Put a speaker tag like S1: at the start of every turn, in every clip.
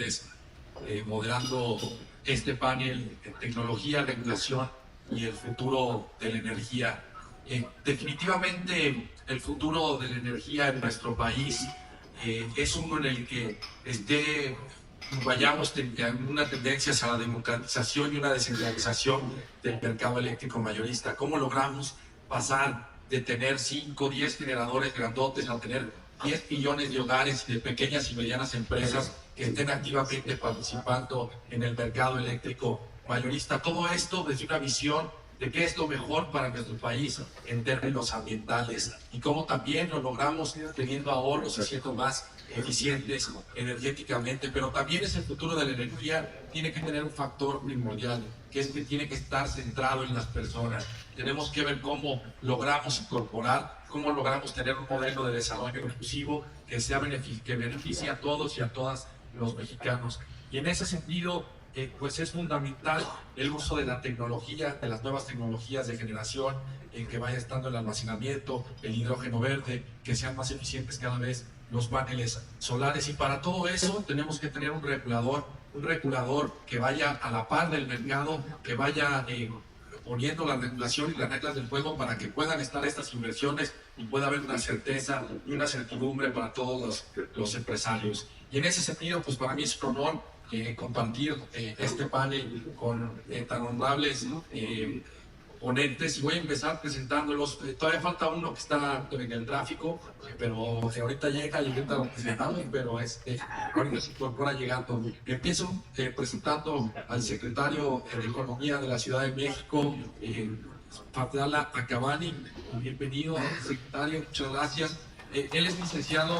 S1: Gutiérrez, moderando este panel tecnología, regulación y el futuro de la energía. Definitivamente el futuro de la energía en nuestro país es uno en el que vayamos una tendencia hacia la democratización y una descentralización del mercado eléctrico mayorista. ¿Cómo logramos pasar de tener 5 o 10 generadores grandotes a tener 10 millones de hogares y de pequeñas y medianas empresas que estén activamente participando en el mercado eléctrico mayorista? Todo esto desde una visión de qué es lo mejor para nuestro país en términos ambientales y cómo también lo logramos teniendo ahorros y siendo más eficientes energéticamente. Pero también es el futuro de la energía, tiene que tener un factor primordial, que es que tiene que estar centrado en las personas. Tenemos que ver cómo logramos incorporar, cómo logramos tener un modelo de desarrollo inclusivo que beneficie a todos y a todas los mexicanos. Y en ese sentido, pues es fundamental el uso de la tecnología, de las nuevas tecnologías de generación, en que vaya estando el almacenamiento, el hidrógeno verde, que sean más eficientes cada vez los paneles solares. Y para todo eso tenemos que tener un regulador que vaya a la par del mercado, que vaya poniendo la regulación y las reglas del juego para que puedan estar estas inversiones y pueda haber una certeza y una certidumbre para todos los empresarios. Y en ese sentido, pues para mí es un honor compartir este panel con tan honorables ponentes, y voy a empezar presentándolos. Todavía falta uno que está en el tráfico, pero ahorita llega y ahorita lo presentamos, pero ahorita se incorpora llegando. Empiezo presentando al secretario de Economía de la Ciudad de México, Fadala Acabani. Bienvenido, secretario, muchas gracias. Él es licenciado.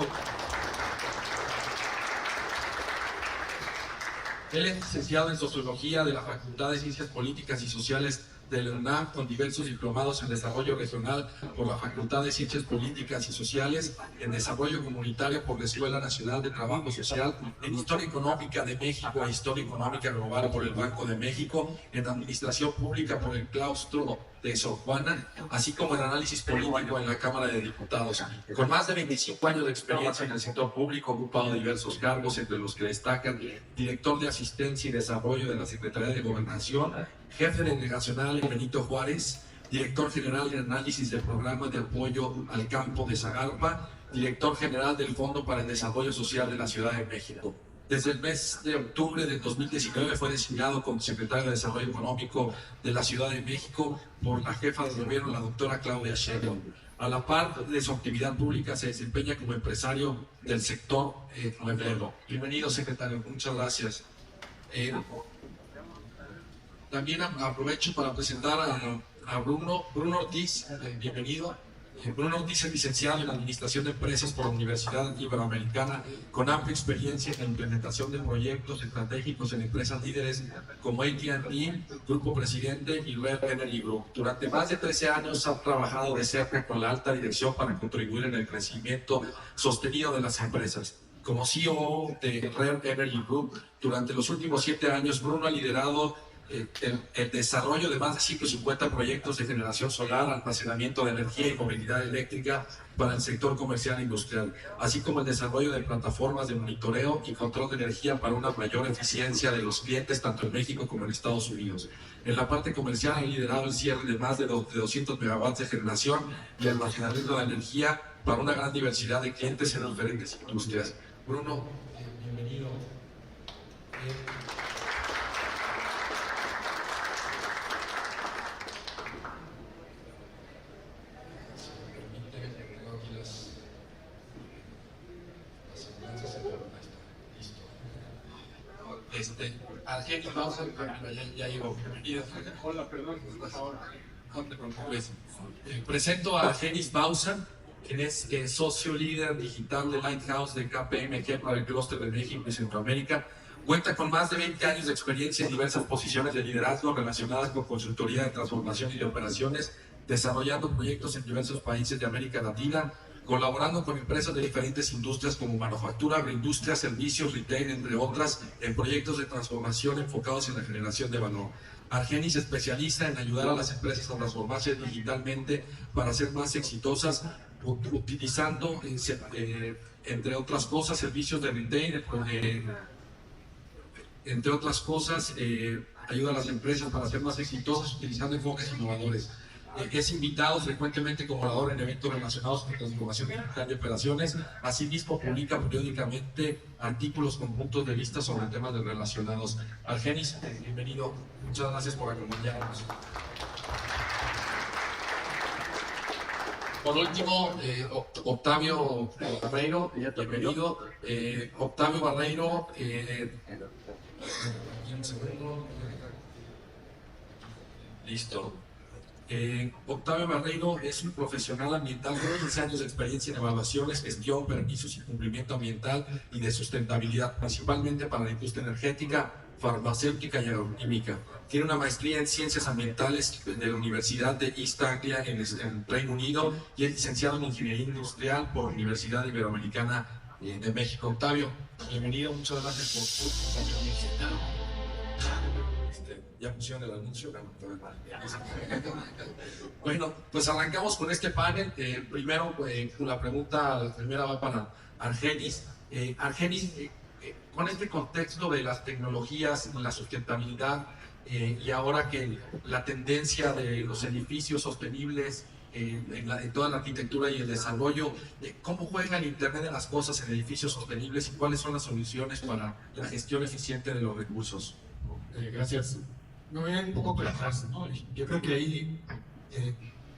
S1: Él es licenciado en Sociología de la Facultad de Ciencias Políticas y Sociales de la UNAM, con diversos diplomados en Desarrollo Regional por la Facultad de Ciencias Políticas y Sociales, en Desarrollo Comunitario por la Escuela Nacional de Trabajo Social, en Historia Económica de México e Historia Económica Global por el Banco de México, en Administración Pública por el Claustro de Sor Juana, así como en Análisis Político en la Cámara de Diputados. Con más de 25 años de experiencia en el sector público, ocupado diversos cargos, entre los que destacan Director de Asistencia y Desarrollo de la Secretaría de Gobernación, Jefe Delegacional en Benito Juárez, Director General de Análisis de Programas de Apoyo al Campo de Zagarpa, Director General del Fondo para el Desarrollo Social de la Ciudad de México. Desde el mes de octubre de 2019 fue designado como Secretario de Desarrollo Económico de la Ciudad de México por la jefa de gobierno, la doctora Claudia Sheinbaum. A la par de su actividad pública, se desempeña como empresario del sector nuevo. Bienvenido, secretario, muchas gracias. También aprovecho para presentar a Bruno Ortiz. Bienvenido. Bruno Ortiz es licenciado en Administración de Empresas por la Universidad Iberoamericana, con amplia experiencia en la implementación de proyectos estratégicos en empresas líderes como AT&T, Grupo Presidente y Red Energy Group. Durante más de 13 años ha trabajado de cerca con la alta dirección para contribuir en el crecimiento sostenido de las empresas. Como CEO de Red Energy Group, durante los últimos 7 años, Bruno ha liderado el desarrollo de más de 150 proyectos de generación solar, almacenamiento de energía y movilidad eléctrica para el sector comercial e industrial, así como el desarrollo de plataformas de monitoreo y control de energía para una mayor eficiencia de los clientes tanto en México como en Estados Unidos. En la parte comercial ha liderado el cierre de más de 200 megawatts de generación y almacenamiento de energía para una gran diversidad de clientes en diferentes industrias. Bruno, bienvenido. Argenis Bausan, ya llegó.
S2: Hola, perdón, ahora.
S1: No te preocupes. Presento a Argenis Bausan, quien es socio líder digital de Lighthouse de KPMG para el clúster de México y Centroamérica. Cuenta con más de 20 años de experiencia en diversas posiciones de liderazgo relacionadas con consultoría de transformación y de operaciones, desarrollando proyectos en diversos países de América Latina, colaborando con empresas de diferentes industrias como manufactura, agroindustria, servicios, retail, entre otras, en proyectos de transformación enfocados en la generación de valor. Argenis se especializa en ayudar a las empresas a transformarse digitalmente para ser más exitosas, utilizando, entre otras cosas, servicios de retail, entre otras cosas, ayuda a las empresas para ser más exitosas utilizando enfoques innovadores. Es invitado frecuentemente como orador en eventos relacionados con transformación digital de operaciones. Asimismo, publica periódicamente artículos con puntos de vista sobre temas relacionados. Argenis, bienvenido. Muchas gracias por acompañarnos. Por último, Octavio Barreiro, bienvenido. Octavio Barreiro, un segundo. Listo. Octavio Barreiro es un profesional ambiental con 15 años de experiencia en evaluaciones, gestión, permisos y cumplimiento ambiental y de sustentabilidad, principalmente para la industria energética, farmacéutica y agroquímica. Tiene una maestría en ciencias ambientales de la Universidad de East Anglia en Reino Unido y es licenciado en ingeniería industrial por Universidad Iberoamericana de México. Octavio, bienvenido, muchas gracias por tu ya pusieron el anuncio. Bueno, pues arrancamos con este panel. Primero, la primera va para Argenis. Argenis, con este contexto de las tecnologías, la sustentabilidad y ahora que la tendencia de los edificios sostenibles en toda la arquitectura y el desarrollo, ¿cómo juega el Internet de las cosas en edificios sostenibles y cuáles son las soluciones para la gestión eficiente de los recursos?
S2: Gracias. Me voy a ir un poco para atrás, ¿no? Yo creo que hay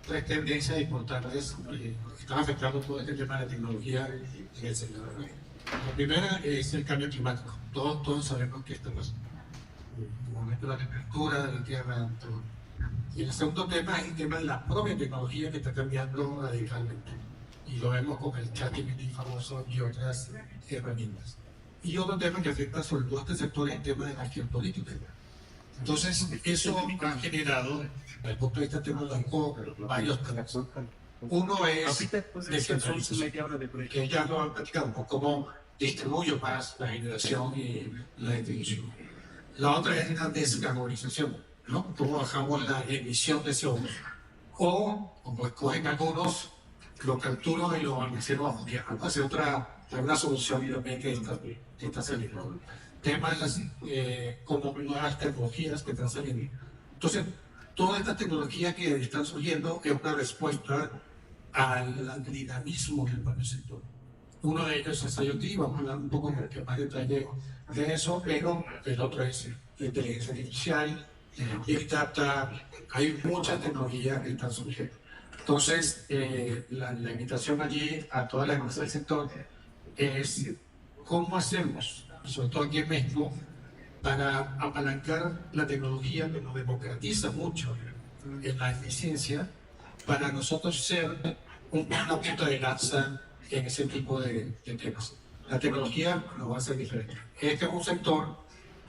S2: tres tendencias importantes que están afectando todo este tema de tecnología en el sector. La primera es el cambio climático. Todos sabemos que esto es el aumento de la temperatura de la Tierra. Todo. Y el segundo tema es el tema de la propia tecnología que está cambiando radicalmente. Y lo vemos con el ChatGPT famoso y otras herramientas. Y otro tema que afecta sobre todo a este sector es el tema de la geopolítica. Entonces, eso ha generado, desde el punto de vista tecnológico, varios temas. Uno es descentralización, que ya lo han platicado, cómo distribuyo más la generación y la distribución. La otra es la descarbonización, ¿no? Cómo bajamos la emisión de CO2. O, como escogen algunos, lo capturo y lo almaceno bajo tierra. Hace una solución también que está saliendo. Temas como nuevas tecnologías que están saliendo. Entonces, toda esta tecnología que están surgiendo es una respuesta al dinamismo del propio sector. Uno de ellos es IoT, vamos a hablar un poco más detalle de eso, pero el otro es la inteligencia artificial, Big Data, hay muchas tecnologías que están surgiendo. Entonces, la invitación allí a todas las empresas del sector es cómo hacemos, sobre todo aquí en México, para apalancar la tecnología que nos democratiza mucho en la eficiencia, para nosotros ser una punta de lanza en ese tipo de temas. La tecnología nos va a hacer diferente. Este es un sector,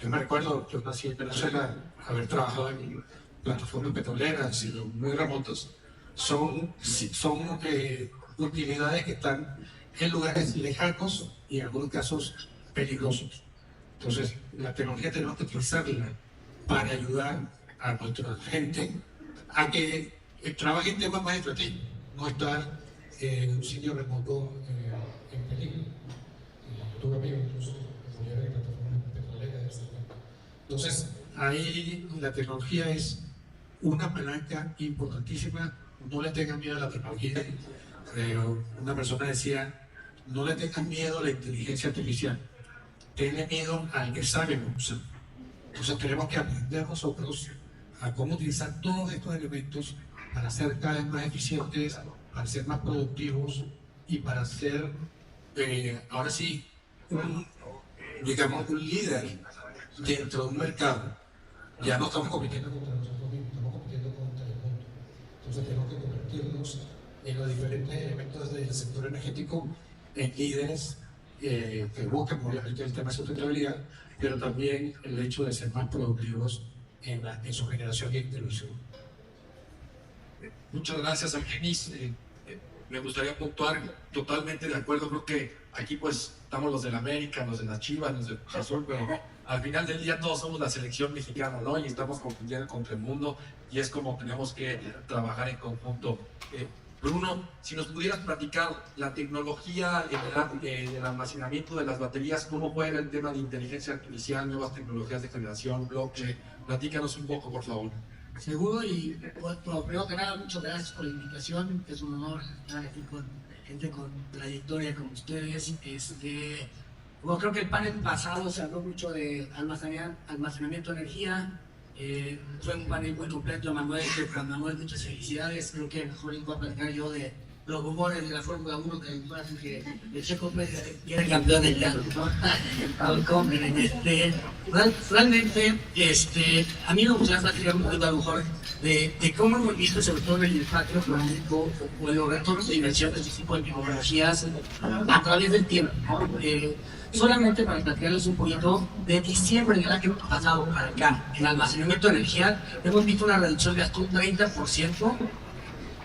S2: yo me recuerdo, yo nací en Venezuela, haber trabajado en plataformas petroleras y muy remotos. Son utilidades que están en lugares lejanos y en algunos casos peligrosos. Entonces, la tecnología tenemos que utilizarla para ayudar a nuestra gente a que trabaje en temas más estratégicos, no estar en un sitio remoto en peligro. Tuve amigos incluso que en plataformas petroleras. Entonces, ahí la tecnología es una palanca importantísima. No le tengan miedo a la tecnología. Una persona decía, no le tengan miedo a la inteligencia artificial. Tenle miedo al que sabe usar. Entonces tenemos que aprender nosotros a cómo utilizar todos estos elementos para ser cada vez más eficientes, para ser más productivos y para ser, ahora sí, un líder dentro de un mercado. Ya no estamos compitiendo contra nosotros mismos, estamos compitiendo contra el mundo. Entonces tenemos que convertirnos en los diferentes elementos del sector energético en líderes que buscan obviamente el tema de sustentabilidad, pero también el hecho de ser más productivos en su generación y distribución.
S1: Muchas gracias, Argenis. Me gustaría puntuar totalmente de acuerdo. Creo que aquí pues estamos los del América, los de las Chivas, los del Cruz Azul, pero al final del día todos somos la selección mexicana, ¿no? Y estamos compitiendo contra el mundo y es como tenemos que trabajar en conjunto. Bruno, si nos pudieras platicar la tecnología del almacenamiento de las baterías, cómo juega el tema de inteligencia artificial, nuevas tecnologías de generación, blockchain, platícanos un poco, por favor.
S3: Seguro, y bueno, primero que nada, muchas gracias por la invitación. Es un honor estar aquí con gente con trayectoria como ustedes. Bueno, creo que el panel pasado se habló mucho de almacenamiento de energía. Fue un panel muy completo, Manuel, muchas felicidades. Creo que mejor voy a platicar yo de los rumores de la Fórmula 1 que el Checo Pérez quiere campeón del mundo, ¿no? Realmente, a mí me gustaría platicar un poquito a lo mejor de cómo hemos visto, sobre todo en el impacto económico o en los retornos de inversión de este tipo de tecnologías a través del tiempo, ¿no? Solamente para platicarles un poquito, de diciembre del año pasado para acá, en almacenamiento de energía, hemos visto una reducción de hasta un 30%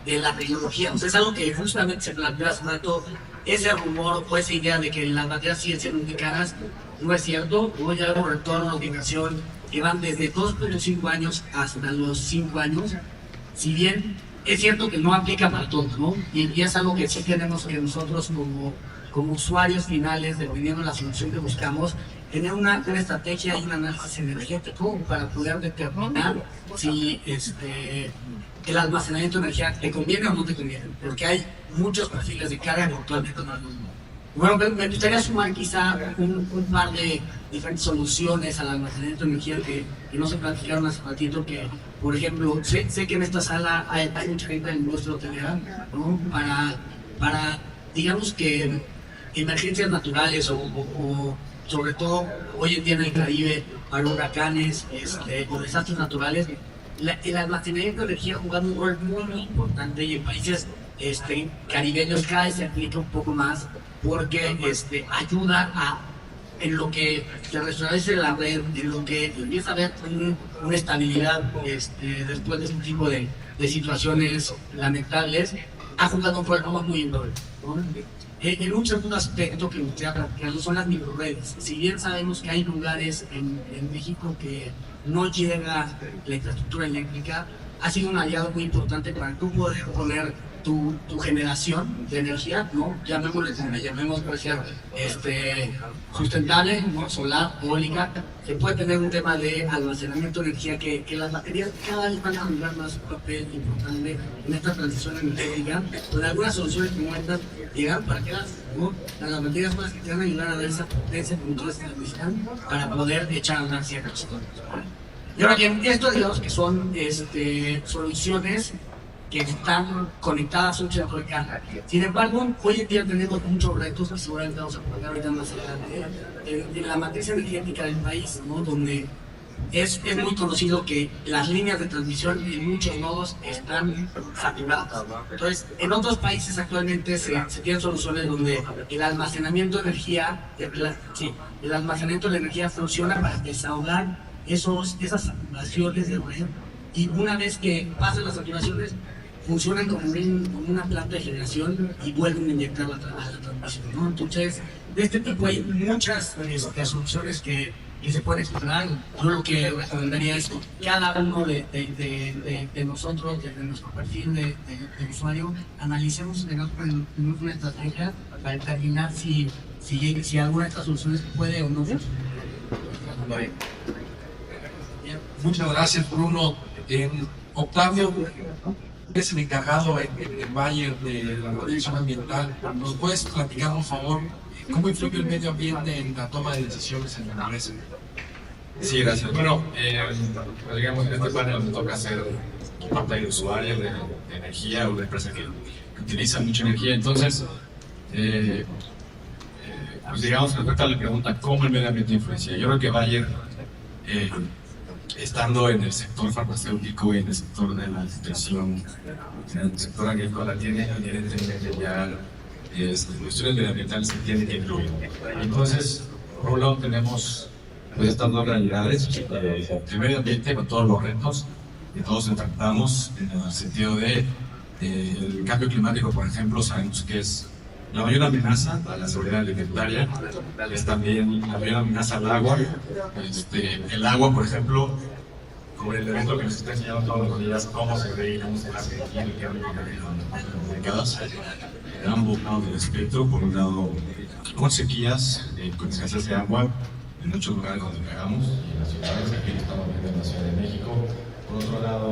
S3: de la tecnología. O sea, es algo que justamente se planteó hace rato, ese rumor o esa idea de que las baterías siguen siendo muy caras, no es cierto. Hoy ya vemos retornos de inversión que van desde 2.5 años hasta los 5 años, si bien es cierto que no aplica para todos, ¿no? Y es algo que sí tenemos que nosotros como usuarios finales, dependiendo de la solución que buscamos, tener una estrategia y un análisis energético para poder determinar si el almacenamiento de energía te conviene o no te conviene, porque hay muchos perfiles de carga que actualmente no hay. Bueno, me gustaría sumar quizá un par de diferentes soluciones al almacenamiento de energía que no se platicaron hace ratito, que por ejemplo, sé que en esta sala hay mucha gente en nuestro hotelera, ¿no? Para digamos que emergencias naturales o sobre todo hoy en día en el Caribe, para huracanes o desastres naturales, el almacenamiento de energía jugando un rol muy importante, y en países caribeños cada vez se aplica un poco más porque ayuda en lo que se restablece la red, en lo que empieza a haber una estabilidad después de este tipo de situaciones lamentables, ha jugado un rol muy importante, ¿no? En un segundo aspecto que me gustaría platicar son las microredes. Si bien sabemos que hay lugares en México que no llega la infraestructura eléctrica, ha sido un aliado muy importante para tú poder poner tu generación de energía, ¿no? Llamémosle como le llamemos, puede ser sustentable, ¿no? Solar, eólica. Se puede tener un tema de almacenamiento de energía que las baterías cada vez van a jugar más un papel importante en esta transición energética. Con algunas soluciones como estas llegan para que las baterías más que te van a ayudar a dar esa potencia con toda esta transmisión para poder echar a andar ciertas cosas. Y ahora bien, esto digamos que son soluciones que están conectadas a un centro de carga. Sin embargo, hoy en día tenemos muchos retos que seguramente vamos a platicar ahorita más adelante en la matriz energética del país, ¿no? Donde es muy conocido que las líneas de transmisión en muchos nodos están saturadas. Entonces, en otros países actualmente se tienen soluciones donde el almacenamiento de energía funciona para desahogar esas saturaciones de red, y una vez que pasan las saturaciones funcionan como una planta de generación y vuelven a inyectar la transmisión, ¿no? Entonces, de este tipo hay muchas soluciones que se pueden explorar. Yo lo que recomendaría es que cada uno de nosotros, desde nuestro perfil de usuario, analicemos una estrategia para determinar si alguna de estas soluciones puede o no funcionar.
S1: Muchas gracias, Bruno. Octavio, es el encargado en Bayer de la protección ambiental. ¿Nos puedes platicar, por favor, cómo influye el medio ambiente en la toma de decisiones en la empresa?
S4: Sí, gracias. Bueno, digamos, en este panel me toca ser parte de usuarios de energía o de empresas que utilizan mucha energía. Entonces, pues digamos, respecto a la pregunta, ¿cómo el medio ambiente influencia? Yo creo que Bayer, estando en el sector farmacéutico y en el sector de la nutrición, en el sector agrícola, tiene evidentemente ya cuestiones medioambientales que tienen que incluir. Entonces, por un lado tenemos estas dos realidades, el medio ambiente con todos los retos que todos enfrentamos, en el sentido de el cambio climático, por ejemplo, sabemos que es la mayor amenaza a la seguridad alimentaria, es también la mayor amenaza al agua. El agua, por ejemplo, como el evento que nos está enseñando todos los días cómo se ve y cómo se hace aquí en el cambio climático en décadas, en ambos lados del espectro. Por un lado, con sequías, con escasez de agua en muchos lugares donde pegamos y en las ciudades, aquí estamos viendo en la Ciudad de México. Por otro lado,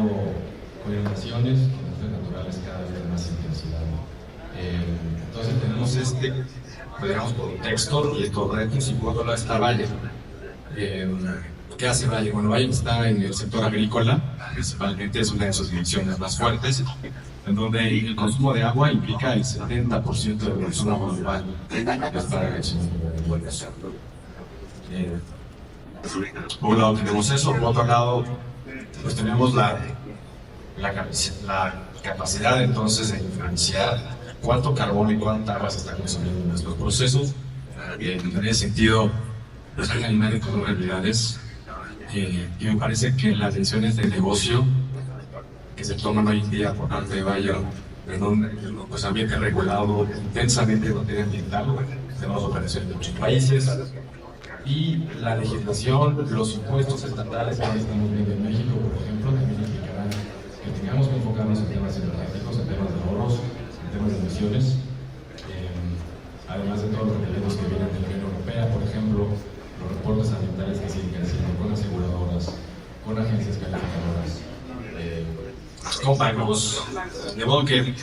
S4: con inundaciones, con desastres naturales cada vez de más intensidad. Entonces tenemos digamos, contexto y estos retos, y por otro lado está Valle. ¿Qué hace Valle? Bueno, Valle está en el sector agrícola, principalmente es una de sus divisiones más fuertes, en donde el consumo de agua implica el 70% del consumo global para por un lado tenemos eso, por otro lado pues tenemos la capacidad entonces de influenciar cuánto carbono y cuánta agua se está consumiendo en nuestros procesos. En ese sentido, pues hay animales con realidades y me parece que las decisiones de negocio que se toman hoy en día por parte de Bayer en un pues, ambiente regulado intensamente en materia ambiental, tenemos operaciones de muchos países, y la legislación, los impuestos estatales que estamos viendo en México, por ejemplo, también implicarán que tengamos que enfocarnos en temas energéticos, en temas de ahorros, en temas de emisiones, además de todos los requerimientos que vienen de la Unión Europea, por ejemplo, los reportes ambientales que siguen creciendo con aseguradoras, con agencias calificadoras, con bancos. De modo que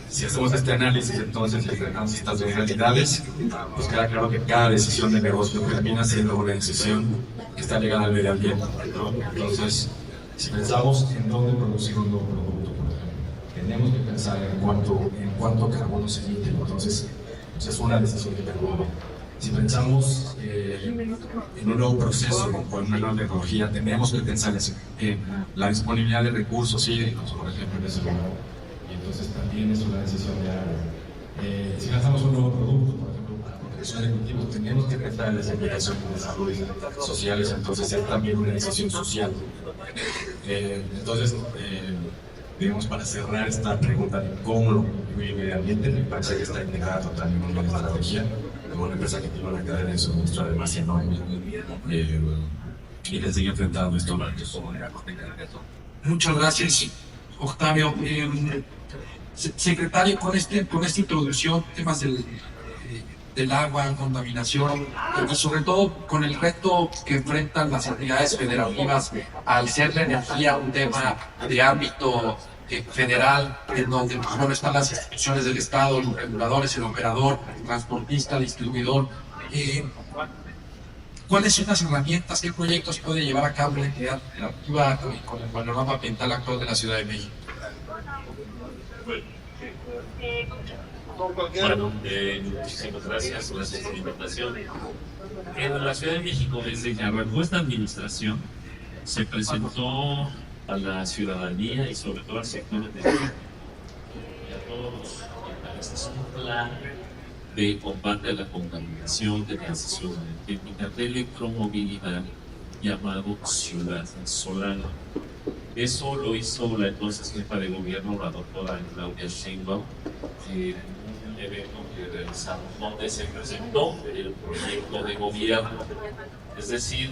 S4: si hacemos este análisis entonces y enfrentamos estas dos realidades, pues queda claro que cada decisión de negocio termina siendo una decisión que está ligada al medio ambiente, ¿no? Entonces, si pensamos en dónde producir un nuevo producto, por ejemplo, tenemos que pensar en cuánto carbono se emite. Entonces es una decisión de carbono. Si pensamos en un nuevo proceso o en una nueva tecnología, tenemos que pensar en la disponibilidad de recursos hídricos, por ejemplo, en ese lugar. Y entonces también es una decisión de agua. Si lanzamos un nuevo producto, por ejemplo, para protección de cultivos, tenemos que pensar en las implicaciones de salud sociales, entonces es también una decisión social. Entonces, digamos, para cerrar esta pregunta de cómo lo contribuye el medio ambiente, me parece que está integrada totalmente en la estrategia. Como una empresa que tiene una cadena de suministro además enorme y le sigue enfrentando estos retos.
S1: Muchas gracias, Octavio. Secretario, con esta introducción, temas del agua, contaminación, y sobre todo con el reto que enfrentan las entidades federativas al ser la energía un tema de ámbito federal, en donde bueno, están las instituciones del Estado, los reguladores, el operador, el transportista, el distribuidor. ¿Cuáles son las herramientas, qué proyectos puede llevar a cabo la entidad federativa con el panorama ambiental actual de la Ciudad de México?
S5: Bueno, muchísimas gracias por la invitación. En la Ciudad de México, desde que arrancó esta administración, se presentó a la ciudadanía y sobre todo al sector de y a todos un plan de combate a la contaminación, de transición energética, de electromovilidad llamado Ciudad Solar. Eso lo hizo la entonces jefa de gobierno, la doctora Claudia Sheinbaum, en un evento que realizamos donde se presentó el proyecto de gobierno. Es decir,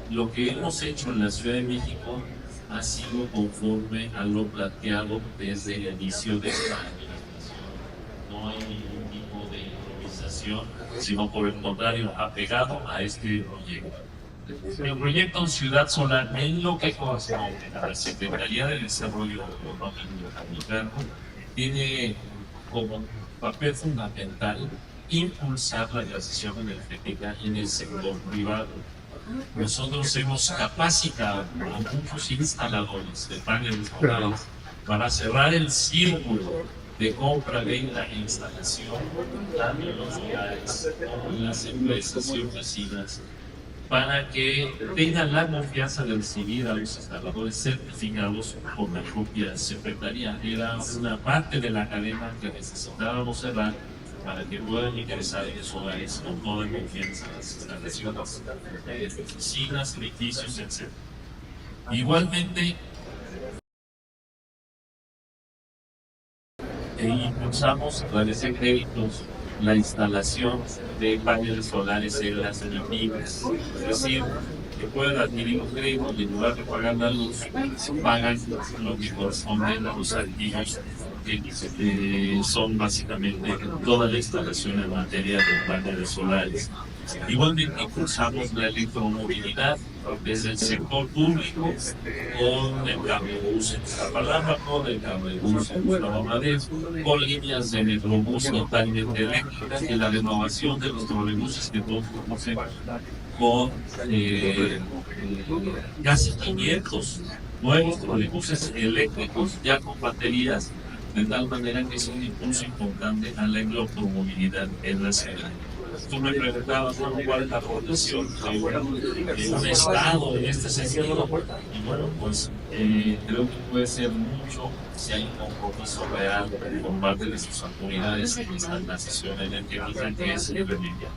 S5: lo que hemos hecho en la Ciudad de México ha sido conforme a lo planteado desde el inicio de esta administración. No hay ningún tipo de improvisación, sino por el contrario, apegado a este proyecto. El proyecto Ciudad Solar, en lo que corresponde a la Secretaría de Desarrollo Económico, tiene como papel fundamental impulsar la transición energética en el sector privado. Nosotros hemos capacitado a muchos instaladores de paneles solares para cerrar el círculo de compra, venta e instalación, tanto en los hogares como en las empresas y oficinas, para que tengan la confianza de recibir a los instaladores certificados por la propia Secretaría. Era una parte de la cadena que necesitábamos cerrar para que puedan ingresar en los hogares con toda confianza las instalaciones de oficinas, edificios, etc. Igualmente, impulsamos a través de créditos la instalación de paneles solares en las viviendas. Es decir, que puedan adquirir un crédito y en lugar de pagar la luz, pagan lo que corresponde a los activos que son básicamente toda la instalación en materia de paneles solares. Igualmente impulsamos la electromovilidad desde el sector público con el cablebús en Iztapalapa, el cablebús en Gustavo Amadero, con líneas de metrobús totalmente eléctricas y la renovación de los trolebuses que todos conocemos con casi 500 nuevos trolebuses eléctricos ya con baterías, de tal manera que es un impulso importante a la electromovilidad en la ciudad. Tú me preguntabas, bueno, cuál es la aportación de un Estado en este sentido. Y bueno, pues creo que puede ser mucho si hay un compromiso real por parte de sus autoridades en esta transición energética que es irremediable.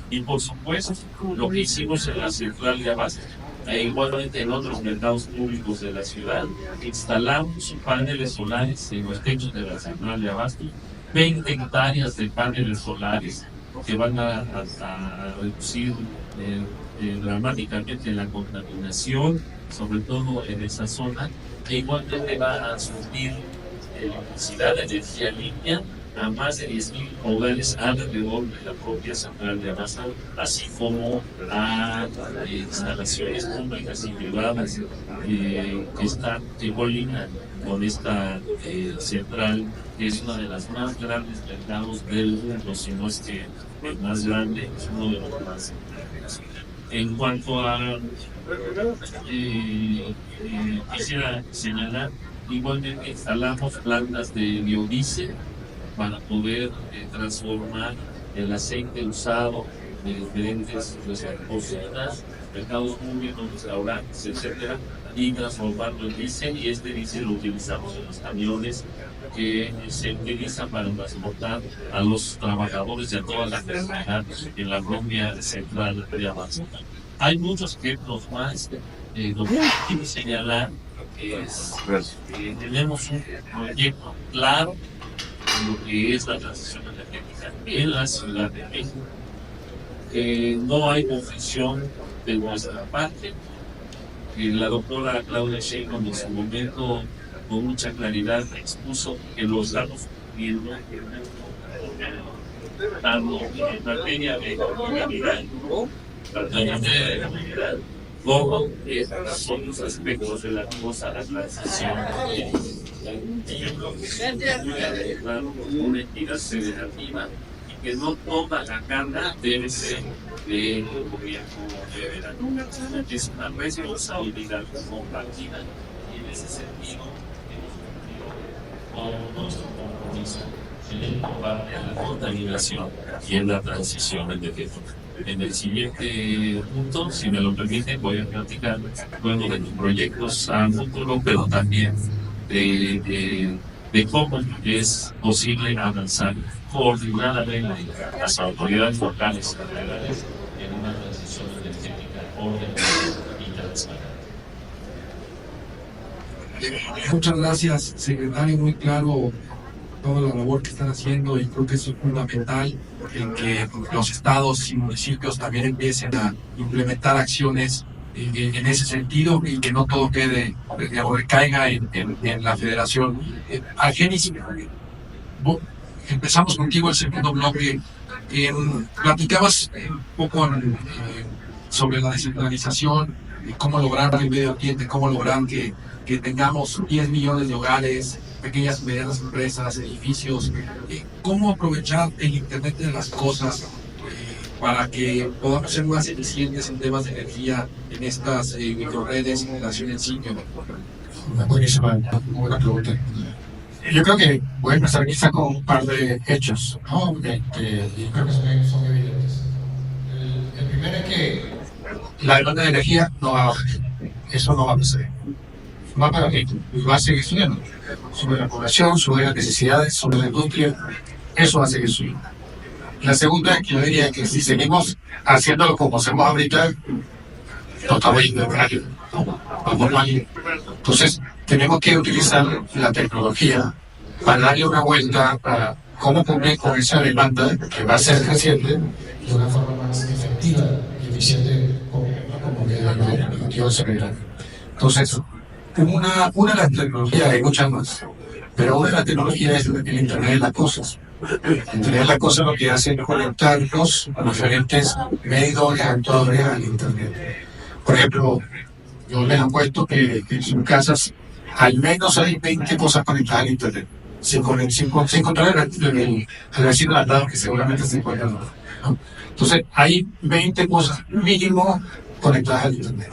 S5: Y por supuesto, lo que hicimos en la central de Abasto, e igualmente en otros mercados públicos de la ciudad, instalamos paneles solares en los techos de la central de Abasto, 20 hectáreas de paneles solares que van a reducir dramáticamente la contaminación, sobre todo en esa zona, e igualmente va a surtir electricidad de energía limpia a más de 10.000 hogares alrededor de la propia central de Abasto, así como a instalaciones públicas y privadas que colindan con esta central, que es una de las más grandes mercados del mundo, si no es que el más grande, es uno de los más grandes. En cuanto a quisiera señalar, igualmente instalamos plantas de biodiesel para poder transformar el aceite usado de diferentes cocinas, mercados públicos, restaurantes, etcétera, y transformarlo en diésel, y este diésel lo utilizamos en los camiones que se utilizan para transportar a los trabajadores de toda la comunidad en la propia central de Abasto. Hay muchos ejemplos más. Lo que quiero señalar es que tenemos un proyecto claro en lo que es la transición energética en la Ciudad de México. No hay confusión de nuestra parte. La doctora Claudia Sheinbaum en su momento con mucha claridad expuso que lo estamos cumpliendo tanto en materia de movilidad, como en otros aspectos relativos a la transición. Y yo creo que es una entidad federativa y que no toda la carga debe ser del gobierno federal. Es una responsabilidad compartida y en ese sentido hemos cumplido con nuestro compromiso en el combate a la contaminación y en la transición energética. En el siguiente punto, si me lo permiten, voy a platicar luego de los proyectos a futuro, pero también de cómo es posible avanzar coordinadamente las autoridades locales y federales en una transición energética ordenada y transparente.
S1: Muchas gracias, secretario, muy claro toda la labor que están haciendo, y creo que eso es fundamental, en que los estados y municipios también empiecen a implementar acciones en ese sentido, y que no todo quede o recaiga en la federación. Argenis, empezamos contigo el segundo bloque. Platicabas un poco sobre la descentralización, cómo lograr el medio ambiente, cómo lograr que tengamos 10 millones de hogares, pequeñas y medianas empresas, edificios, cómo aprovechar el Internet de las cosas para que podamos ser más eficientes en temas de energía en estas microredes y generación en sitio.
S2: Buenísima, muy buena pregunta. Yo creo que voy a empezar quizá con un par de hechos, ¿no? que yo creo que son evidentes. El primero es que la demanda de energía no va a bajar. Eso no va a pasar. Va para arriba y va a seguir subiendo. Sobre la población, sobre las necesidades, sobre la industria, eso va a seguir subiendo. La segunda es que yo diría que si seguimos haciéndolo como hacemos ahorita, no estamos yendo de radio, ¿no? Vamos mal. Entonces, tenemos que utilizar la tecnología para darle una vuelta a cómo cumplir con esa demanda que va a ser creciente de una forma más efectiva y eficiente como medio cognitivo cerebral. Entonces, una de las tecnologías, hay muchas más, pero una de las tecnologías es el Internet de las Cosas. El Internet de las Cosas lo que hace es conectarnos a diferentes medidores, actuadores al Internet. Por ejemplo, yo les apuesto que en sus casas al menos hay 20 cosas conectadas al Internet. Sin contar al vecino de al lado, que seguramente se encuentra, ¿no? Entonces, hay 20 cosas mínimo conectadas al Internet.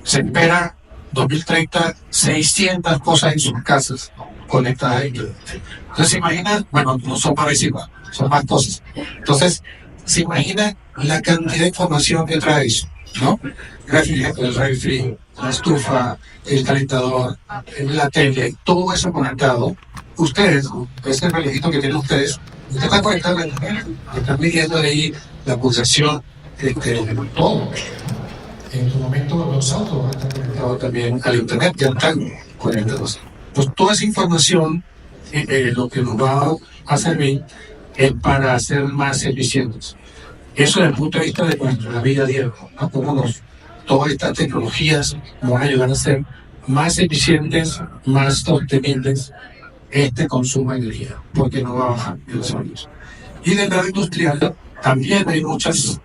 S2: Se espera 2030 600 cosas en sus casas conectadas a Internet. Entonces, se imagina, bueno, no son parecidas, son más cosas. Entonces, se imagina la cantidad de información que trae eso, ¿no? El refri, la estufa, el calentador, la tele, todo eso conectado. Ustedes, ese relojito que tienen ustedes, usted está conectado a Internet, están midiendo ahí la pulsación, todo. En su momento los autos van a estar conectados también al Internet, ya están conectados. Pues toda esa información lo que nos va a servir es para ser más eficientes. Eso desde el punto de vista de nuestra vida diaria, ¿no? Cómo todas estas tecnologías nos van a ayudar a ser más eficientes, más sostenibles este consumo de energía, porque no va a bajar los servicios. Y del lado industrial también hay muchas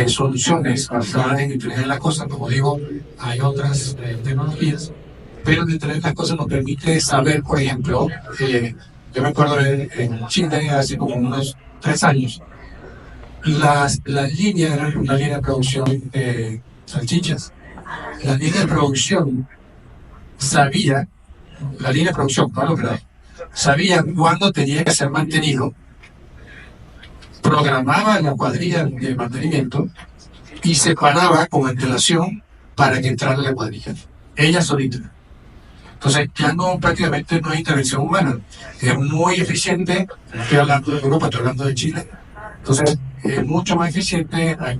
S2: soluciones basadas en Internet de las Cosas. Como digo, hay otras tecnologías, pero el Internet de las Cosas nos permite saber, por ejemplo, yo me acuerdo en Chile hace como unos 3 años, las líneas, era una línea de producción de salchichas. La línea de producción sabía, la línea de producción, no lo verdad, sabía cuándo tenía que ser mantenido, programaba la cuadrilla de mantenimiento y se paraba con antelación para que entrara la cuadrilla, ella solita. Entonces ya no, prácticamente no hay intervención humana, es muy eficiente. Estoy hablando de Europa, estoy hablando de Chile. Entonces es mucho más eficiente, hay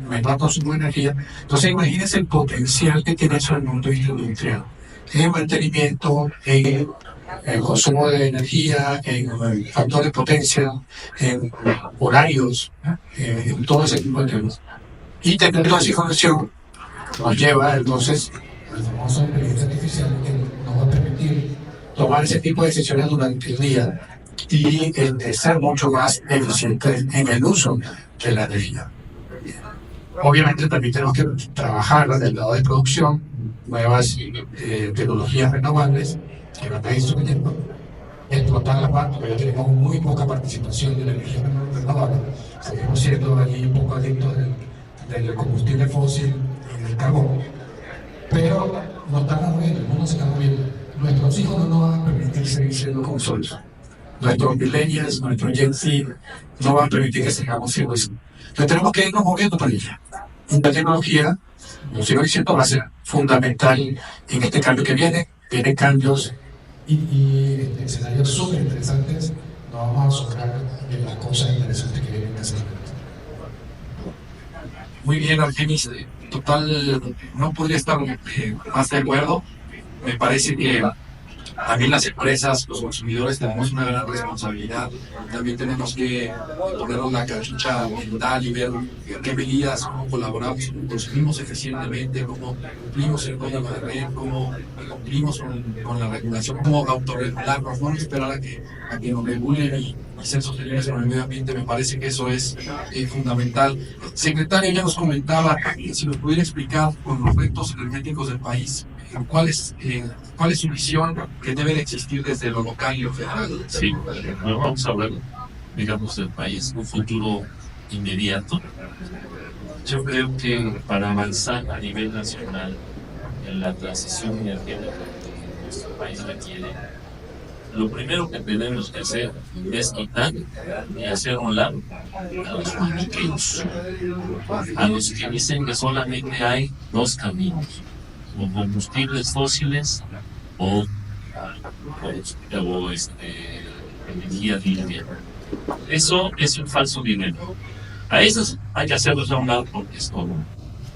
S2: menor consumo de energía. Entonces imagínense el potencial que tiene eso en el mundo industrial, en mantenimiento, en el consumo de energía, en factores de potencia, en horarios, en todo ese tipo de temas. Y tener toda esa información nos lleva entonces al famoso inteligencia artificial, que nos va a permitir tomar ese tipo de decisiones durante el día y ser mucho más eficientes en el uso de la energía. Obviamente también tenemos que trabajar del lado de producción, nuevas tecnologías renovables que van a ir subiendo, explotar la parte, pero ya tenemos muy poca participación de la energía renovable. Seguimos siendo allí un poco adictos del combustible fósil y del carbón, pero nos estamos moviendo, el mundo se está moviendo. Nuestros hijos no nos van a permitir seguir siendo como somos. Nuestros millennials, nuestros Gen Z no van a permitir que sigamos siendo eso. Entonces tenemos que irnos moviendo para allá. La tecnología, como sigo diciendo, va a ser fundamental en este cambio que viene. Vienen cambios y escenarios súper interesantes. No vamos a sobrar de las cosas interesantes que vienen a hacer.
S1: Muy bien, Argenis. Total, no podría estar más de acuerdo. Me parece que también las empresas, los consumidores tenemos una gran responsabilidad. También tenemos que ponernos la cachucha mental y ver qué medidas, cómo colaboramos, cómo consumimos eficientemente, cómo cumplimos el código de red, cómo cumplimos con la regulación, cómo autorregularnos, no esperar a que nos regulen y ser sostenibles con el medio ambiente. Me parece que eso es fundamental. Secretario, ya nos comentaba, si nos pudiera explicar con los retos energéticos del país, ¿cuál es su visión que debe de existir desde lo local y lo federal?
S5: Sí, bueno, vamos a hablar, digamos, del país, un futuro inmediato. Yo creo que para avanzar a nivel nacional en la transición energética que nuestro país requiere, lo primero que tenemos que hacer es quitar y hacer a un lado a los maniqueos, a los que dicen que solamente hay 2 caminos, o combustibles fósiles o energía limpia. Eso es un falso dilema. A esos hay que hacerlos a un lado porque es todo.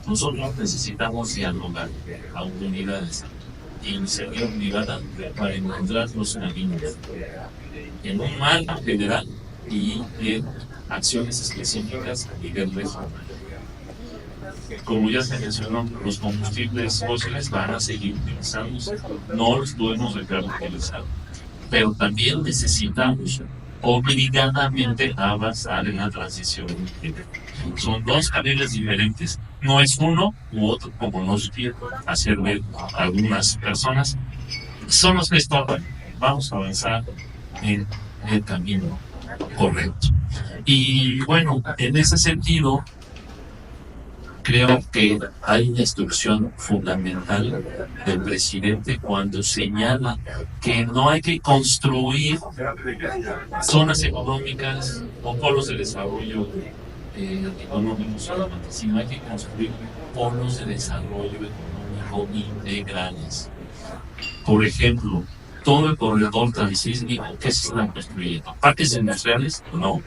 S5: Nosotros necesitamos dialogar a unidades y iniciativa privada para encontrar los caminos en un marco general y en acciones específicas a nivel regional. como ya se mencionó, los combustibles fósiles van a seguir utilizándose, no los podemos dejar de utilizar, pero también necesitamos obligadamente avanzar en la transición energética. Son dos carriles diferentes, no es uno u otro, como nos quieren hacer ver algunas personas, son los que estorban. Vamos a avanzar en el camino correcto. Y bueno, en ese sentido, creo que hay una instrucción fundamental del presidente cuando señala que no hay que construir zonas económicas o polos de desarrollo económico solamente, sino hay que construir polos de desarrollo económico integrales. Por ejemplo, todo el corredor transísmico que se están construyendo. Parques industriales, no.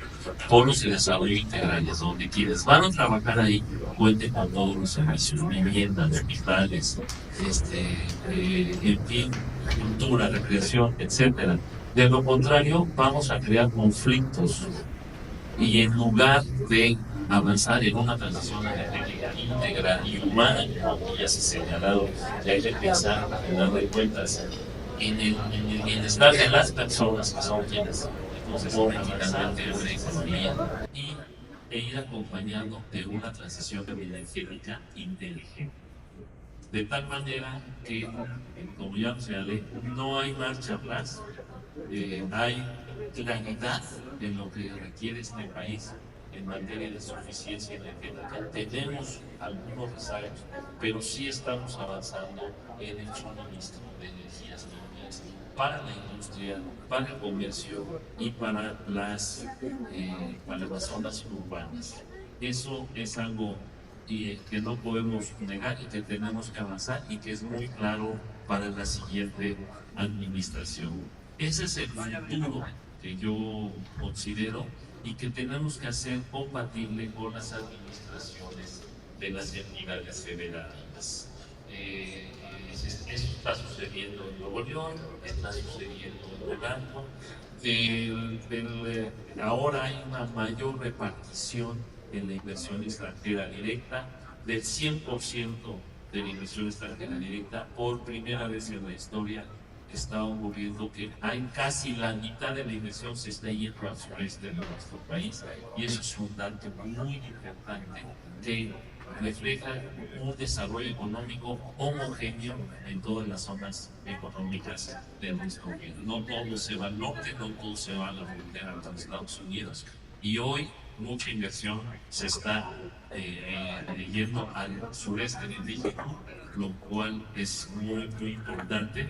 S5: Polos de desarrollo integrales, donde quienes van a trabajar ahí cuenten con todos los servicios, viviendas, hospitales, en fin, cultura, recreación, etcétera. De lo contrario, vamos a crear conflictos y en lugar de avanzar en una transición energética integral y humana, como ya se ha señalado, ya hay que pensar en darle cuentas en el bienestar de las personas que son quienes componen finalmente una economía e ir acompañando de una transición energética inteligente. De tal manera que, como ya lo señalé, no hay marcha atrás, hay claridad en lo que requiere este país en materia de suficiencia energética. Tenemos algunos rezagos, pero sí estamos avanzando en el suministro de energías limpias para la industria, para el comercio y para las zonas urbanas. Eso es algo que no podemos negar y que tenemos que avanzar y que es muy claro para la siguiente administración. Ese es el futuro que yo considero y que tenemos que hacer compatible con las administraciones de las entidades federativas. Eso está sucediendo en Nuevo León, está sucediendo en Durango. Ahora hay una mayor repartición en la inversión extranjera directa, del 100% de la inversión extranjera directa. Por primera vez en la historia está ocurriendo que hay casi la mitad de la inversión se está yendo al sureste de nuestro país, y eso es un dato muy importante que refleja un desarrollo económico homogéneo en todas las zonas económicas de nuestro país. No todo se va al norte, no todo se va a la frontera con Estados Unidos, y hoy mucha inversión se está yendo al sureste de México, lo cual es muy, muy importante,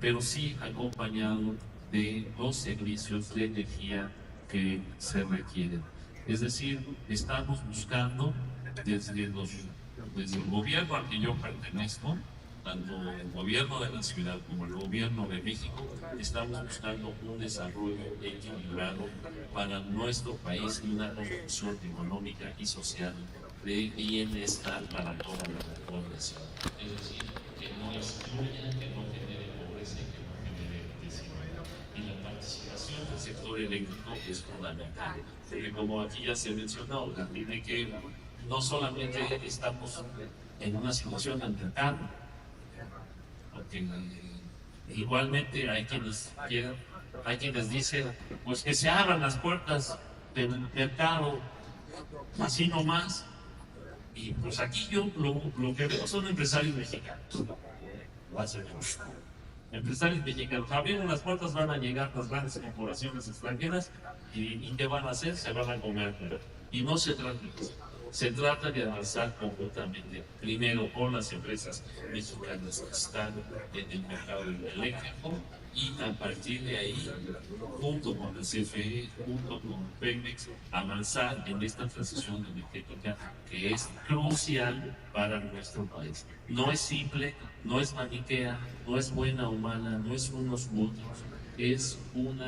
S5: pero sí acompañado de los servicios de energía que se requieren. Es decir, estamos buscando desde el gobierno al que yo pertenezco, tanto el gobierno de la ciudad como el gobierno de México, estamos buscando un desarrollo equilibrado para nuestro país y una construcción económica y social de bienestar para toda la población. Es decir, que no excluya, que no genere pobreza y que no genere desigualdad. Y la participación del sector eléctrico es fundamental, porque como aquí ya se mencionó, tiene que no solamente estamos en una situación de mercado, porque igualmente hay quienes dicen pues que se abran las puertas del mercado así nomás, y pues aquí yo lo que veo son empresarios mexicanos. Empresarios mexicanos abrieron las puertas, van a llegar las grandes corporaciones extranjeras y ¿qué van a hacer? Se van a comer. Y no se trata de eso. Se trata de avanzar conjuntamente, primero con las empresas mexicanas que están en el mercado eléctrico, y a partir de ahí, junto con el CFE, junto con Pemex, avanzar en esta transición energética que es crucial para nuestro país. No es simple, no es maniquea, no es buena o mala, no es unos u otros, es un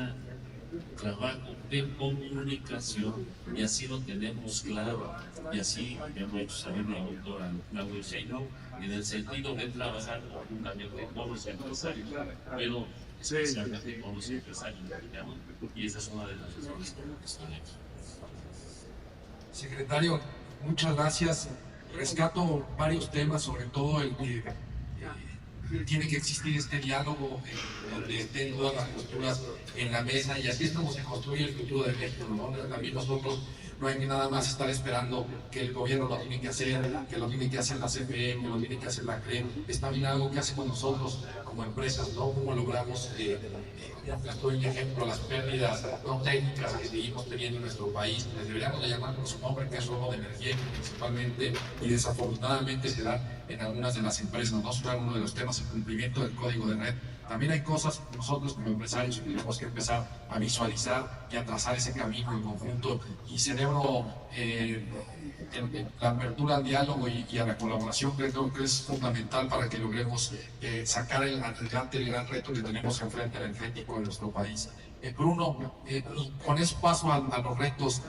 S5: trabajo de comunicación, y así lo tenemos claro, y así me lo ha hecho saber la doctora Claudia Sheinbaum, en el sentido de trabajar conjuntamente con los empresarios, pero especialmente con los empresarios mexicanos, y esa es una de las razones por las que estoy aquí.
S1: Secretario, muchas gracias. rescato varios temas, sobre todo el que tiene que existir este diálogo donde estén todas las posturas en la mesa, y así es como se construye el futuro de México, ¿no? También nosotros no hay que nada más estar esperando que el gobierno lo tiene que hacer, que lo tiene que hacer la CFE, que lo tiene que hacer la CREM. Es también algo que hacemos nosotros como empresas, ¿no? Cómo logramos, estoy en ejemplo, las pérdidas no técnicas que seguimos teniendo en nuestro país. Les deberíamos de llamar por su nombre, que es robo de energía principalmente, y desafortunadamente se da en algunas de las empresas, ¿no? Será uno de los temas, el cumplimiento del código de red. También hay cosas que nosotros como empresarios tenemos que empezar a visualizar y a trazar ese camino en conjunto, y celebro la apertura al diálogo y a la colaboración. Creo que es fundamental para que logremos sacar el gran reto que tenemos enfrente energético en nuestro país. Bruno, con eso paso a los retos.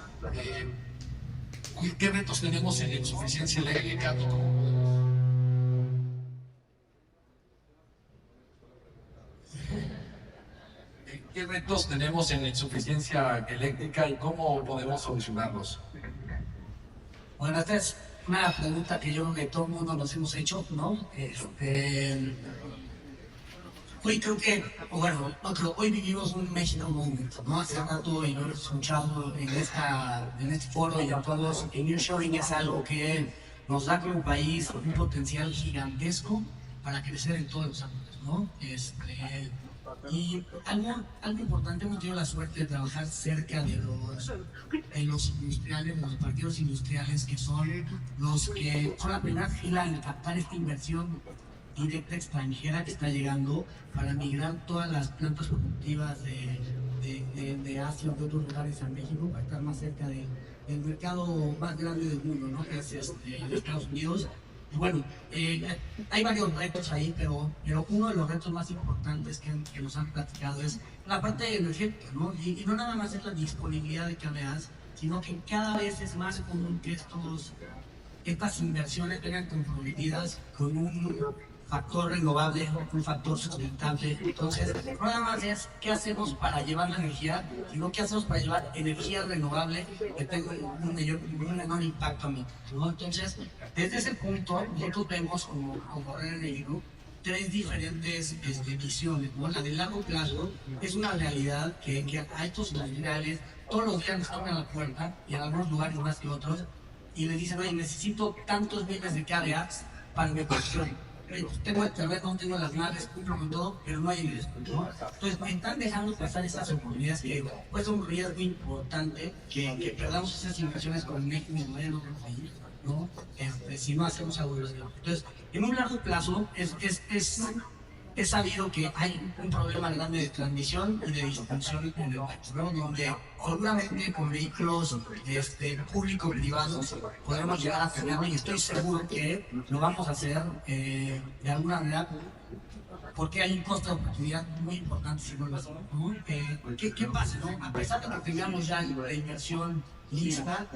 S1: ¿Qué retos tenemos en insuficiencia eléctrica? ¿Qué retos tenemos en la insuficiencia eléctrica y cómo podemos solucionarlos?
S3: Bueno, esta es una pregunta que yo creo que todo el mundo nos hemos hecho, ¿no? Hoy creo que, hoy vivimos un México momento, ¿no? Hace rato y lo he escuchado en este foro y a todos, el nearshoring es algo que nos da como país un potencial gigantesco para crecer en todos los ámbitos, ¿no? Y algo importante, hemos tenido la suerte de trabajar cerca de los industriales, de los partidos industriales, que son los que son la primera fila en captar esta inversión directa extranjera que está llegando para migrar todas las plantas productivas de Asia o de otros lugares a México, para estar más cerca del mercado más grande del mundo, ¿no? Que es Estados Unidos. Bueno, hay varios retos ahí, pero uno de los retos más importantes que nos han platicado es la parte energética, ¿no? Y no nada más es la disponibilidad de KVAs, sino que cada vez es más común que estas inversiones vengan comprometidas con un factor renovable, un factor sustentable. Entonces, no nada más es qué hacemos para llevar la energía, sino qué hacemos para llevar energía renovable que tenga un menor impacto ambiental, ¿no? Entonces, desde ese punto, nosotros vemos como Red Energy Group tres diferentes visiones, ¿no? La de largo plazo es una realidad que a estos industriales todos los días nos tocan la puerta, y en algunos lugares más que otros, y les dicen: oye, necesito tantos miles de kVA para mi producción. Tengo el terreno, tengo las naves, cumplo con todo, pero no hay ingreso, ¿no? Entonces me están dejando pasar estas oportunidades que pues, es un riesgo importante que perdamos esas inversiones con México y en otros países, ¿no? Si no hacemos algo de eso. Entonces, en un largo plazo es sabido que hay un problema grande de transmisión y de distribución en el país, ¿no? Donde seguramente con vehículos público-privados podemos llegar a tenerlo, y estoy seguro que lo vamos a hacer de alguna manera, porque hay un costo de oportunidad muy importante si no lo hacemos, ¿no? ¿Qué pasa, no? A pesar de que tengamos ya la inversión lista,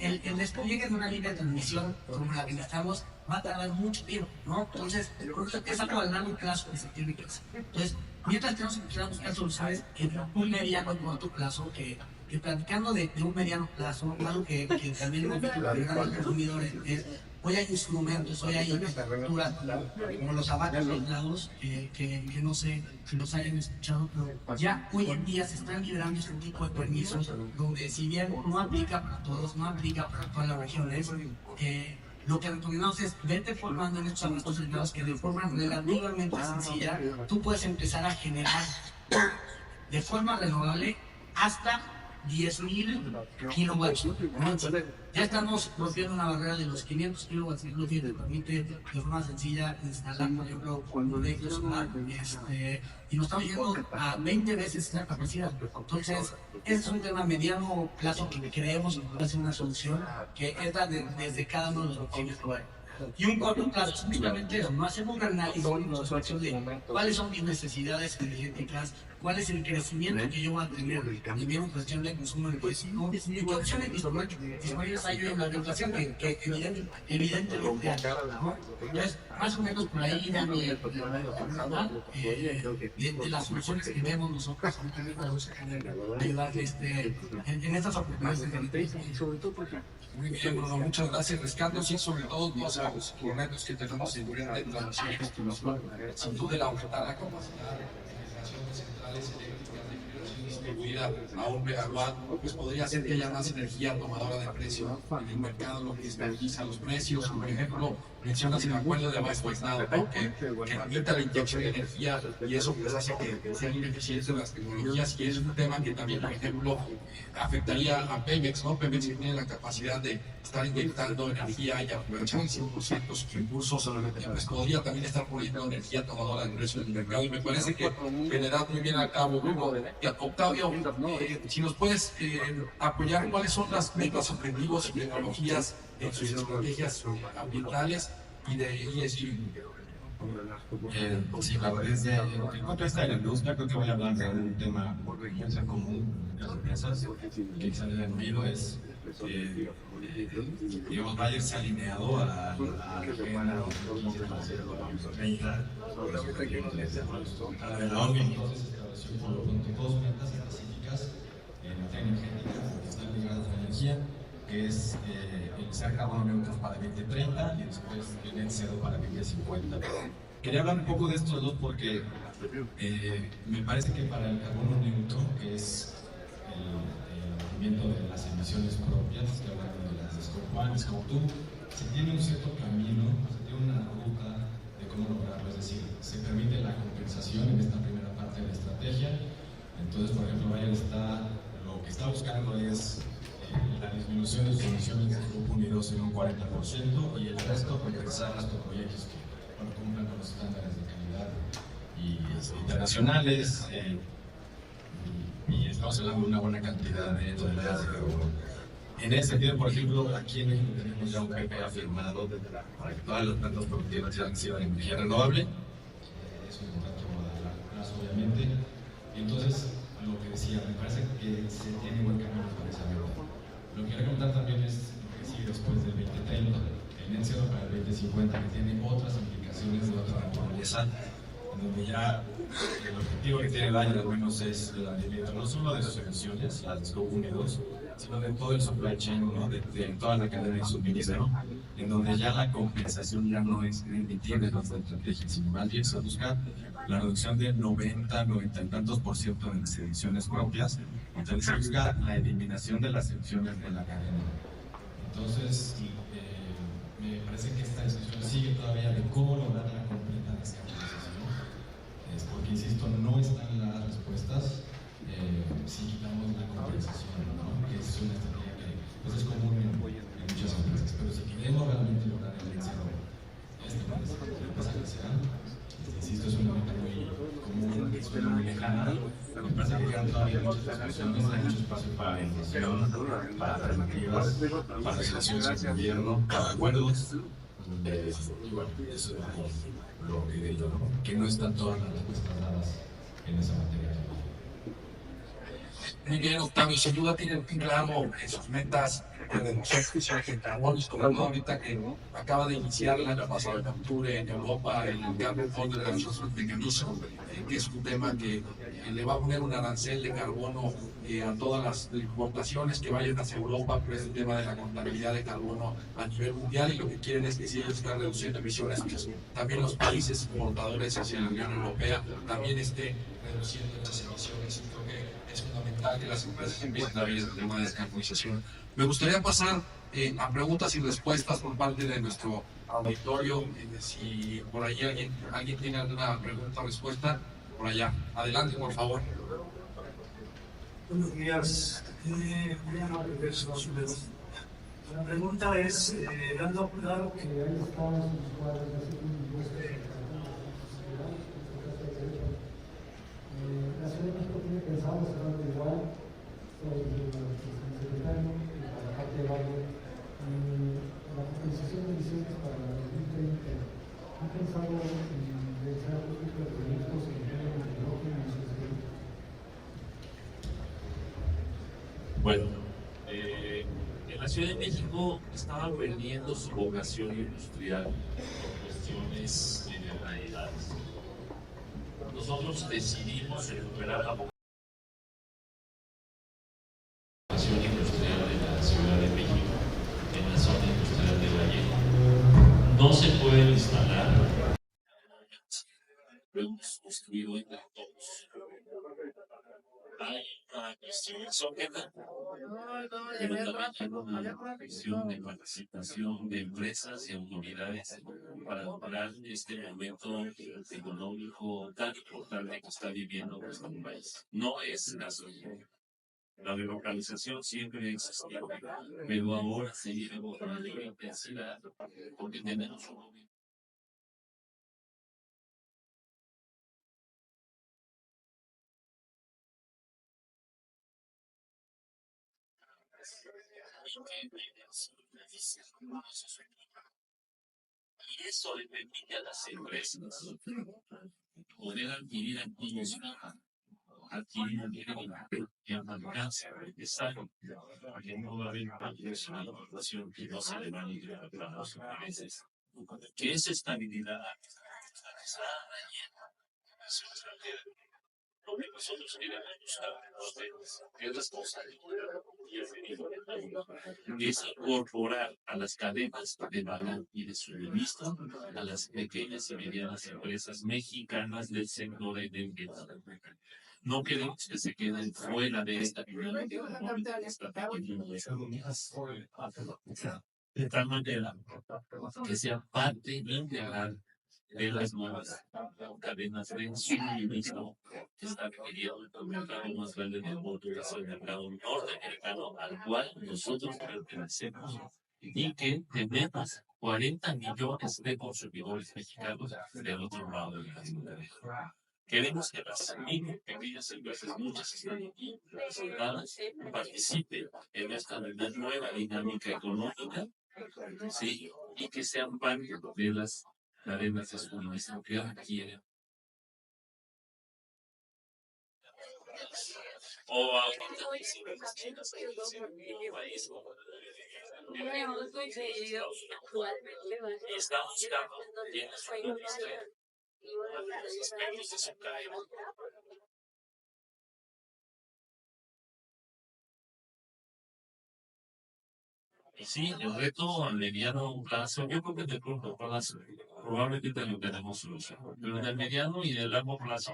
S3: el despliegue de una línea de transmisión como la que necesitamos va a tardar mucho tiempo, ¿no? Entonces, es algo a largo plazo que se tiene que hacer. Entonces, mientras tenemos que empezar a buscar soluciones en un mediano y corto plazo, que platicando de un mediano plazo, algo que también hemos visto con grandes consumidores es: hoy hay instrumentos, hoy hay infraestructura como los abates lados, que no sé si los hayan escuchado, pero ya hoy en día se están liberando este tipo de permisos, donde si bien no aplica para todos, no aplica para todas las regiones, lo que recomendamos es vete formando en estos ámbitos lados, que de forma relativamente sencilla tú puedes empezar a generar de forma renovable hasta 10,000 kilowatts, ¿no? Ya estamos rompiendo una barrera de los 500 kilowatts, que te permite de forma sencilla instalar, por ejemplo, un vehículo solar, y nos estamos yendo a 20 veces esta capacidad. Entonces, ese es un tema a mediano plazo que creemos que puede ser una solución, que entra desde cada uno de los pequeños lugares. Y un corto plazo, simplemente no hacemos un análisis de cuáles son mis necesidades energéticas, cuál es el crecimiento que yo voy a tener también en cuestión de consumo energético y qué opciones disponibles hay en la inflación que evidentemente ¿no? Entonces, más o menos por ahí de las soluciones que vemos nosotros ayudar en estas oportunidades.
S1: Muy bien, Bruno, muchas gracias. Rescando, sí, sobre todo los retos que tenemos en de transmisión y distribución, sin duda el aumentar la capacidad de generación de centrales eléctricas de generación distribuida a 1 megawatt, pues podría ser que haya más energía tomadora de precio en el mercado, lo que estabiliza los precios. Por ejemplo, mencionas el acuerdo de abajo estado, ¿no? que limita la inyección de energía y eso pues hace que sean ineficientes las tecnologías, y es un tema que también, por ejemplo, afectaría a Pemex, ¿no? Pemex tiene la capacidad de estar inyectando energía y aprovechar el 100% sus recursos, pues podría también estar poniendo energía tomadora de precio en el mercado, y me parece que genera muy bien a cabo, Hugo. Y Octavio, si nos puedes apoyar, ¿cuáles son las metas, objetivos y tecnologías en sus estrategias ambientales y de ESG?
S4: Sí, la verdad es que en cuanto a esta de la industria, creo que voy a hablar de un tema muy común de las empresas que quizás el olvido es digamos, vaya a irse alineado a la agenda 2030, a la ONU. Entonces estableció por lo pronto dos metas específicas en materia energética que están ligadas a la energía, que es el ser carbono neutro para 2030 y después el net cero para 2050. Quería hablar un poco de estos dos porque me parece que para el carbono neutro, que es el movimiento de las emisiones propias, que hablan de las Scope 1, Scope 2, se tiene un cierto camino, se tiene una ruta de cómo lograrlo, es decir, se permite la compensación en esta primera parte de la estrategia. Entonces, por ejemplo, Bayer lo que está buscando es la disminución de sus emisiones de Scope 1 y 2 en un 40% y el resto compensar los proyectos que cumplan con los estándares de calidad internacionales. Y estamos hablando de una buena cantidad de toneladas de carbono. En ese sentido, por ejemplo, aquí en México tenemos ya un PPA firmado para que todas las plantas productivas sean de energía renovable. Es un contrato a largo plazo, obviamente. Y entonces, lo que decía, me parece que se tiene buen camino para esa meta. Lo que quiero contar también es lo que sigue después del 2030, el net cero para el 2050, que tiene otras implicaciones de otra naturaleza, en donde ya el objetivo que tiene Bayer al menos es la limitación no solo de sus emisiones, las de Scope 1 y 2, sino de todo el supply chain, ¿no? de toda la cadena de suministro, en donde ya la compensación ya no es emitir de nuestra estrategia, sino más bien se busca la reducción del 90 y tantos por ciento de las emisiones propias. Entonces se busca la eliminación de las emisiones de la cadena. Entonces, me parece que esta discusión sigue todavía de cómo lograr la completa descarbonización. Porque, insisto, no están las respuestas si quitamos la compensación, ¿no? Que es una estrategia que pues, es común en muchas empresas. Pero si queremos realmente lograr el net cero, empresa que sea, insisto, es una meta muy común, es muy lejana. Me parece que quedan todavía muchas discusiones, hay mucho espacio para la innovación, para alternativas, para relaciones con el gobierno, para acuerdos. Y bueno, eso es lo que digo, ¿no? Que no están todas las respuestas dadas en esa materia.
S1: Muy bien, Octavio, sin duda tienen claro sus metas de reducción de carbono, sobre todo ahorita que acaba de iniciar el año pasado en octubre en Europa el Carbon Border Adjustment Mechanism, que es un tema que le va a poner un arancel de carbono a todas las importaciones que vayan hacia Europa, por este tema de la contabilidad de carbono a nivel mundial, y lo que quieren es que si ellos están reduciendo emisiones, pues también los países importadores hacia la Unión Europea también estén reduciendo esas emisiones. Creo que es fundamental que las empresas empiecen a ver el tema de descarbonización. Me gustaría pasar a preguntas y respuestas por parte de nuestro auditorio. Si por ahí alguien tiene alguna pregunta o respuesta, por allá. Adelante, por favor.
S6: Buenos días. La pregunta es, dando claro que hay estados en los cuales la Ciudad de México tiene pensado cerrarlo igual, el secretario y para la parte de Valle, la compensación de emisiones para
S5: Bueno, en la Ciudad de México estaba perdiendo su vocación industrial por cuestiones generalidades. Nosotros decidimos recuperar la vocación industrial de la Ciudad de México en la zona industrial de Valle. No se puede instalar. Lo hemos construido entre todos. Hay una cuestión exógena, pero también hay una cuestión de participación de empresas y autoridades para lograr este momento económico tan importante que está viviendo nuestro país. No es casualidad. La delocalización siempre ha existido, pero ahora se vive con mayor intensidad porque tenemos un gobierno. Y eso le permite a las empresas poder adquirir activos, adquirir el alcance necesario para que no va a haber una innovación que no se le va a ir a los intereses. Que esa estabilidad lo que nosotros queremos buscar es responsabilidad es incorporar a las cadenas de valor y de suministro a las pequeñas y medianas empresas mexicanas del sector energético. No queremos que se queden fuera de esta dinámica de tal manera que sea parte integral de las nuevas cadenas de suministro que están pidiendo el mercado más grande del mundo, que es el mercado norteamericano, al cual nosotros pertenecemos, y que tenemos 40 millones de consumidores mexicanos del otro lado de la ciudad. Queremos que las pequeñas empresas, muchas están aquí presentadas, participen en esta nueva dinámica económica, ¿sí? Y que sean parte de las cadenas de suministro que requieren. O ahorita está buscando los aspectos de su cadena. Y sí, el reto a mediano plazo, yo creo que de corto plazo, probablemente tenemos solución, pero en el mediano y el largo plazo,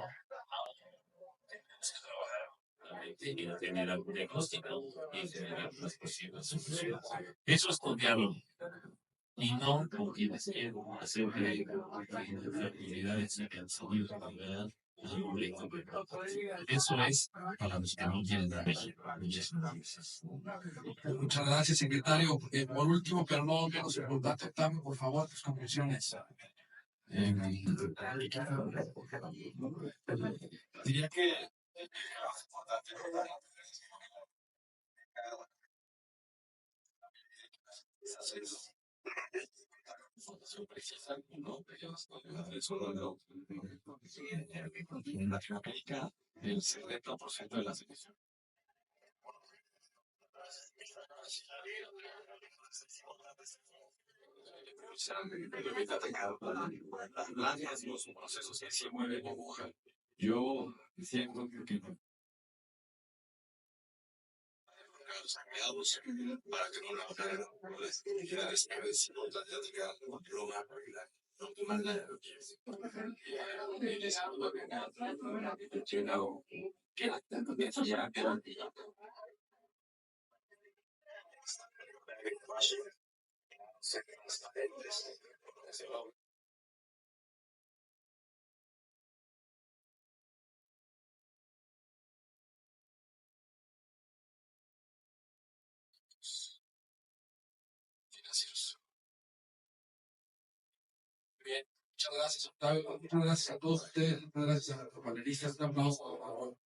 S5: tenemos que trabajar y tener algún diagnóstico y generar las posibles soluciones. Eso es confiarlo. Y no como quienes quieren hacer que la actividades en el sonido de calidad. Eso es para los que no quieren dar México.
S1: Muchas gracias, secretario. Por último, pero no menos importante, dame por favor tus conclusiones.
S4: Diría que información precisa, ¿no? En Latinoamérica, el 70% de las emisiones. Las granjas no son procesos que se mueven burbuja. Yo siento que los empleados para que no la operen la desperdicio atlética lo más regular. No toman la financieros.
S1: Bien, muchas gracias, Octavio. Muchas gracias a todos ustedes. Muchas gracias a los panelistas. Un aplauso, por favor.